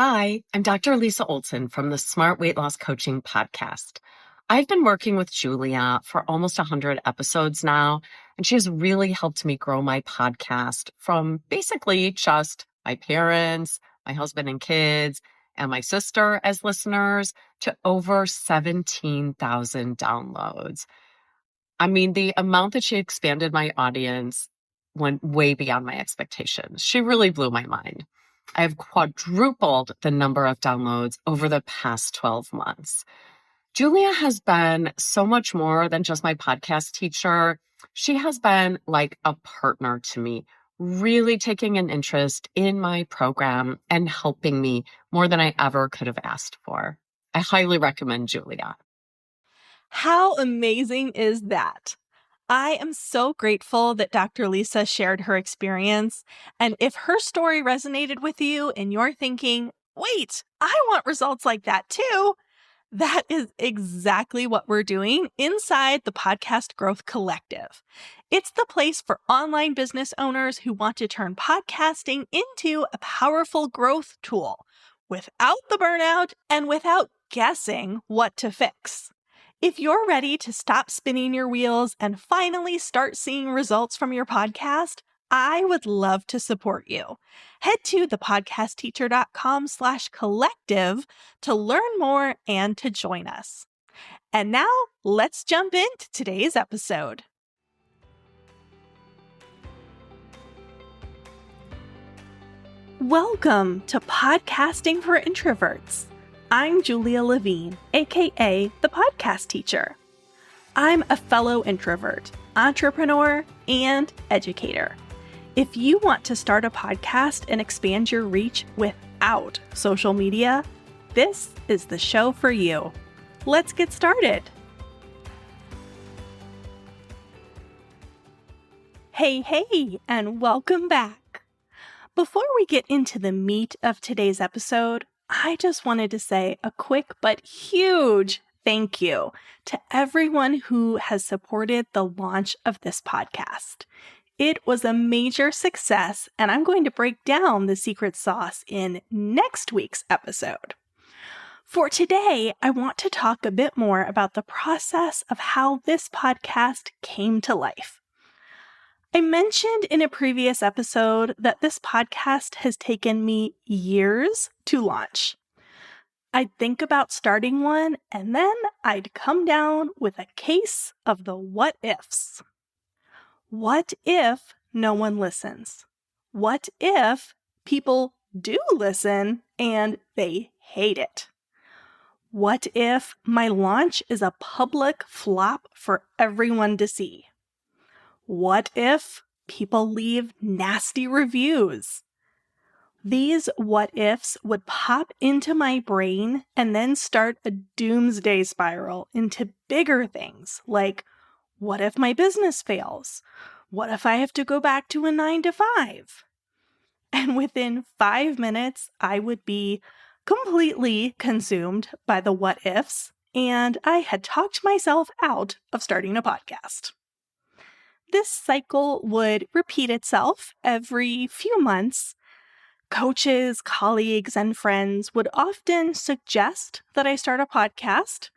Hi, I'm Dr. Lisa Olson from the Smart Weight Loss Coaching Podcast. I've been working with Julia for almost 100 episodes now, and she has really helped me grow my podcast from basically just my parents, my husband and kids, and my sister as listeners to over 17,000 downloads. I mean, the amount that she expanded my audience went way beyond my expectations. She really blew my mind. I have quadrupled the number of downloads over the past 12 months. Julia has been so much more than just my podcast teacher. She has been like a partner to me, really taking an interest in my program and helping me more than I ever could have asked for. I highly recommend Julia. How amazing is that? I am so grateful that Dr. Lisa shared her experience. And if her story resonated with you and you're thinking, wait, I want results like that too, that is exactly what we're doing inside the Podcast Growth Collective. It's the place for online business owners who want to turn podcasting into a powerful growth tool without the burnout and without guessing what to fix. If you're ready to stop spinning your wheels and finally start seeing results from your podcast, I would love to support you. Head to thepodcastteacher.com/collective to learn more and to join us. And now let's jump into today's episode. Welcome to Podcasting for Introverts. I'm Julia Levine, aka the Podcast Teacher. I'm a fellow introvert, entrepreneur, and educator. If you want to start a podcast and expand your reach without social media, this is the show for you. Let's get started. Hey, and welcome back. Before we get into the meat of today's episode, I just wanted to say a quick but huge thank you to everyone who has supported the launch of this podcast. It was a major success, and I'm going to break down the secret sauce in next week's episode. For today, I want to talk a bit more about the process of how this podcast came to life. I mentioned in a previous episode that this podcast has taken me years to launch. I'd think about starting one, and then I'd come down with a case of the what ifs. What if no one listens? What if people do listen and they hate it? What if my launch is a public flop for everyone to see? What if people leave nasty reviews? These what ifs would pop into my brain and then start a doomsday spiral into bigger things like, what if my business fails? What if I have to go back to a 9-to-5? And within 5 minutes, I would be completely consumed by the what ifs, and I had talked myself out of starting a podcast. This cycle would repeat itself every few months. Coaches, colleagues, and friends would often suggest that I start a podcast.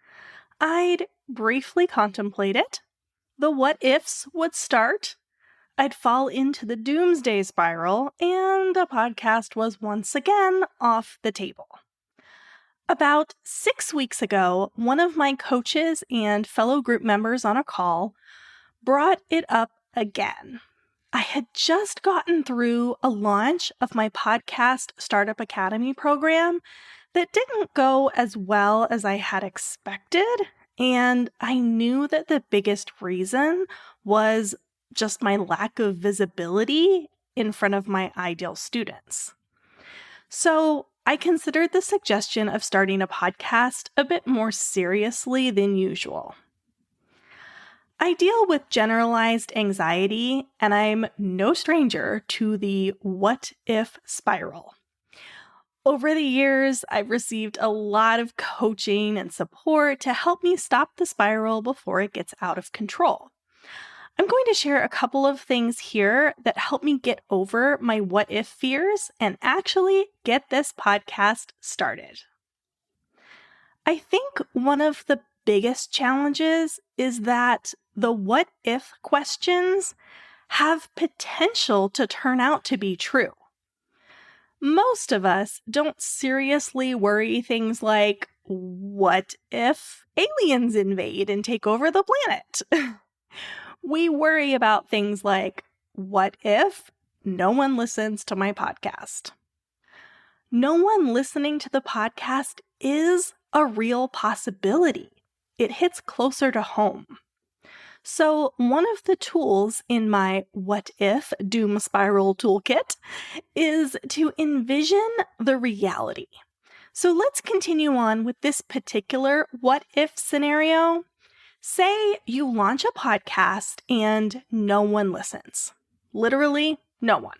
I'd briefly contemplate it. The what ifs would start. I'd fall into the doomsday spiral, and a podcast was once again off the table. About 6 weeks ago, one of my coaches and fellow group members on a call brought it up again. I had just gotten through a launch of my podcast Startup Academy program that didn't go as well as I had expected, and I knew that the biggest reason was just my lack of visibility in front of my ideal students. So I considered the suggestion of starting a podcast a bit more seriously than usual. I deal with generalized anxiety, and I'm no stranger to the what if spiral. Over the years, I've received a lot of coaching and support to help me stop the spiral before it gets out of control. I'm going to share a couple of things here that help me get over my what if fears and actually get this podcast started. I think one of the biggest challenges is that the what if questions have potential to turn out to be true. Most of us don't seriously worry things like, what if aliens invade and take over the planet? We worry about things like, what if no one listens to my podcast? No one listening to the podcast is a real possibility. It hits closer to home. So one of the tools in my What If Doom Spiral toolkit is to envision the reality. So let's continue on with this particular what if scenario. Say you launch a podcast and no one listens. Literally, no one.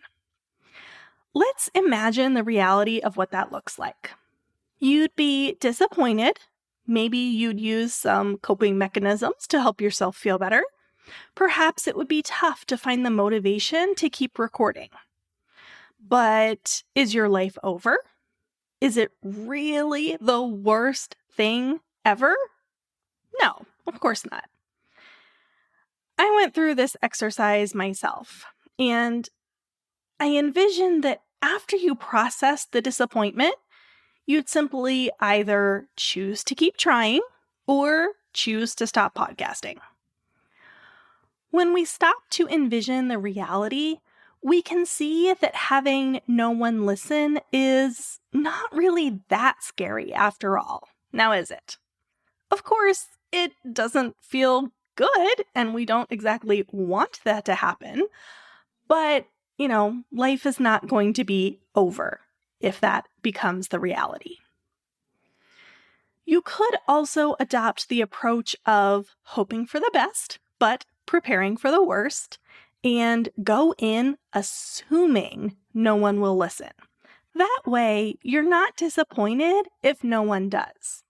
Let's imagine the reality of what that looks like. You'd be disappointed. Maybe you'd use some coping mechanisms to help yourself feel better. Perhaps it would be tough to find the motivation to keep recording. But is your life over? Is it really the worst thing ever? No, of course not. I went through this exercise myself, and I envisioned that after you process the disappointment, you'd simply either choose to keep trying or choose to stop podcasting. When we stop to envision the reality, we can see that having no one listen is not really that scary after all. Now, is it? Of course, it doesn't feel good, and we don't exactly want that to happen. But, life is not going to be over if that becomes the reality. You could also adopt the approach of hoping for the best, but preparing for the worst, and go in assuming no one will listen. That way, you're not disappointed if no one does.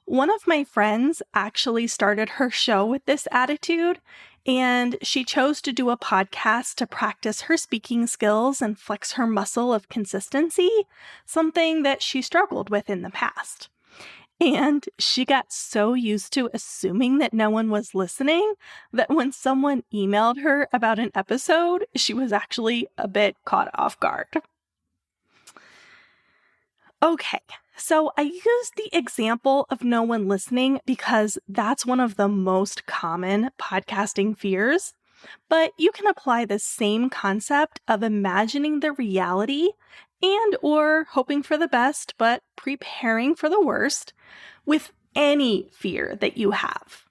One of my friends actually started her show with this attitude, and she chose to do a podcast to practice her speaking skills and flex her muscle of consistency, something that she struggled with in the past. And she got so used to assuming that no one was listening that when someone emailed her about an episode, she was actually a bit caught off guard. Okay, so I used the example of no one listening because that's one of the most common podcasting fears. But you can apply the same concept of imagining the reality and or hoping for the best, but preparing for the worst with any fear that you have.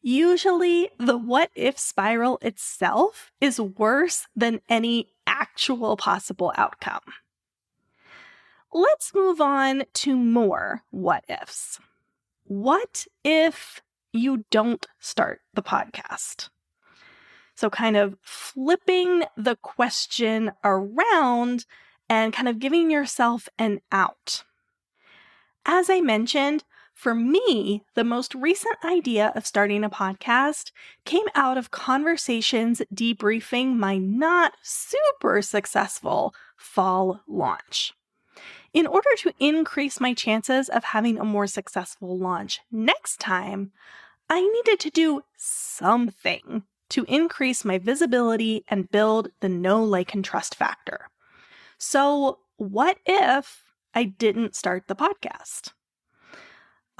Usually, the what if spiral itself is worse than any actual possible outcome. Let's move on to more what ifs. What if you don't start the podcast? So kind of flipping the question around and kind of giving yourself an out. As I mentioned, for me, the most recent idea of starting a podcast came out of conversations debriefing my not super successful fall launch. In order to increase my chances of having a more successful launch next time, I needed to do something to increase my visibility and build the know, like, and trust factor. So, what if I didn't start the podcast?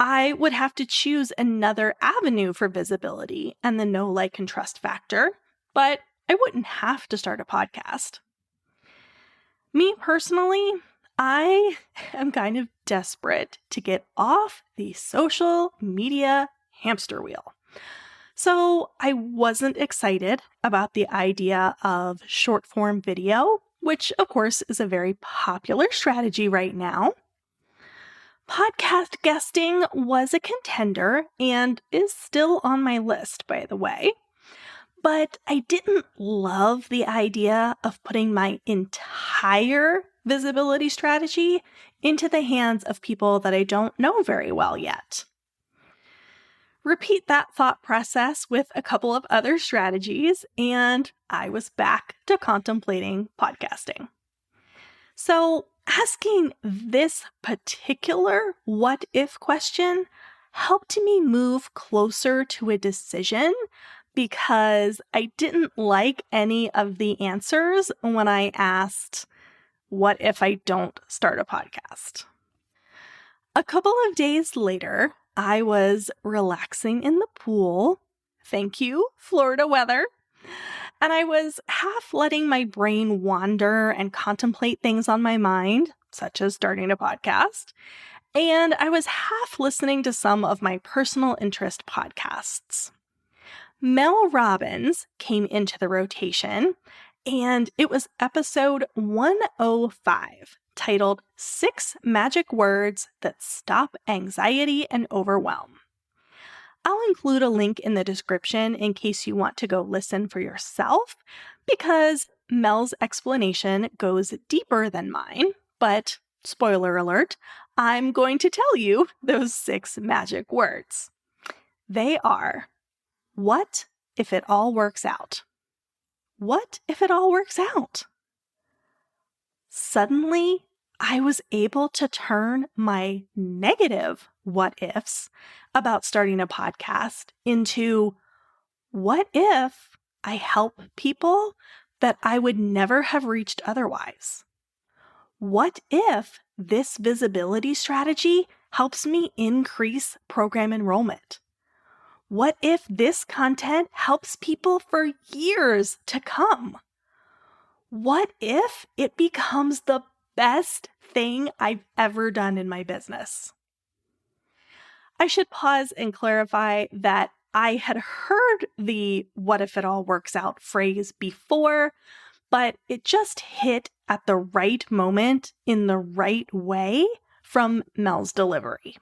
I would have to choose another avenue for visibility and the know, like, and trust factor, but I wouldn't have to start a podcast. Me personally, I am kind of desperate to get off the social media hamster wheel. So I wasn't excited about the idea of short form video, which of course is a very popular strategy right now. Podcast guesting was a contender and is still on my list, by the way. But I didn't love the idea of putting my entire visibility strategy into the hands of people that I don't know very well yet. repeat that thought process with a couple of other strategies, and I was back to contemplating podcasting. So, asking this particular what if question helped me move closer to a decision because I didn't like any of the answers when I asked, what if I don't start a podcast? A couple of days later, I was relaxing in the pool. Thank you, Florida weather. And I was half letting my brain wander and contemplate things on my mind, such as starting a podcast. And I was half listening to some of my personal interest podcasts. Mel Robbins came into the rotation, and it was episode 105, titled 6 Magic Words That Stop Anxiety and Overwhelm. I'll include a link in the description in case you want to go listen for yourself, because Mel's explanation goes deeper than mine, but spoiler alert, I'm going to tell you those 6 magic words. They are, what if it all works out? What if it all works out? Suddenly, I was able to turn my negative what ifs about starting a podcast into what if I help people that I would never have reached otherwise? What if this visibility strategy helps me increase program enrollment? What if this content helps people for years to come? What if it becomes the best thing I've ever done in my business? I should pause and clarify that I had heard the what if it all works out phrase before, but it just hit at the right moment in the right way from Mel's delivery.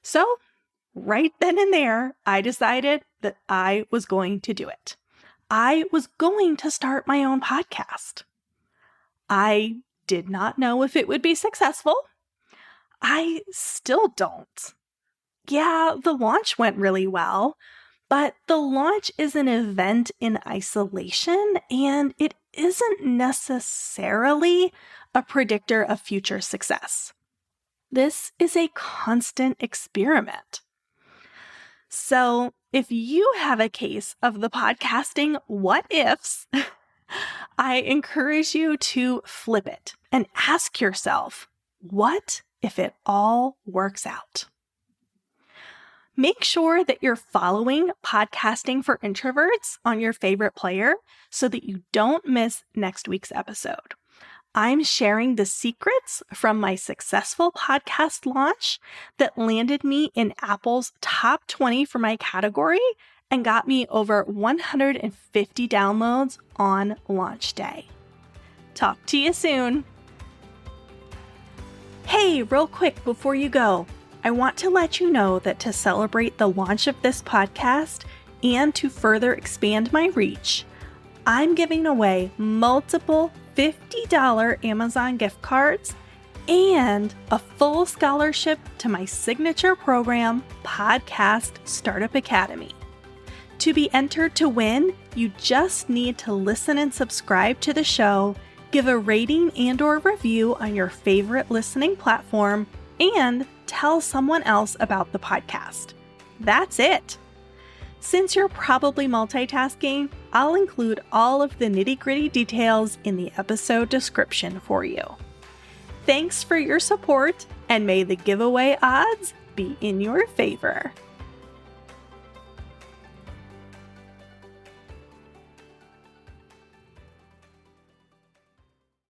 So, right then and there, I decided that I was going to do it. I was going to start my own podcast. I did not know if it would be successful. I still don't. Yeah, the launch went really well, but the launch is an event in isolation, and it isn't necessarily a predictor of future success. This is a constant experiment. So, if you have a case of the podcasting what ifs, I encourage you to flip it and ask yourself, what if it all works out? Make sure that you're following Podcasting for Introverts on your favorite player so that you don't miss next week's episode. I'm sharing the secrets from my successful podcast launch that landed me in Apple's top 20 for my category and got me over 150 downloads on launch day. Talk to you soon. Hey, real quick before you go, I want to let you know that to celebrate the launch of this podcast and to further expand my reach, I'm giving away multiple $50 Amazon gift cards and a full scholarship to my signature program, Podcast Startup Academy. To be entered to win, you just need to listen and subscribe to the show, give a rating and/or review on your favorite listening platform, and tell someone else about the podcast. That's it. Since you're probably multitasking, I'll include all of the nitty-gritty details in the episode description for you. Thanks for your support, and may the giveaway odds be in your favor.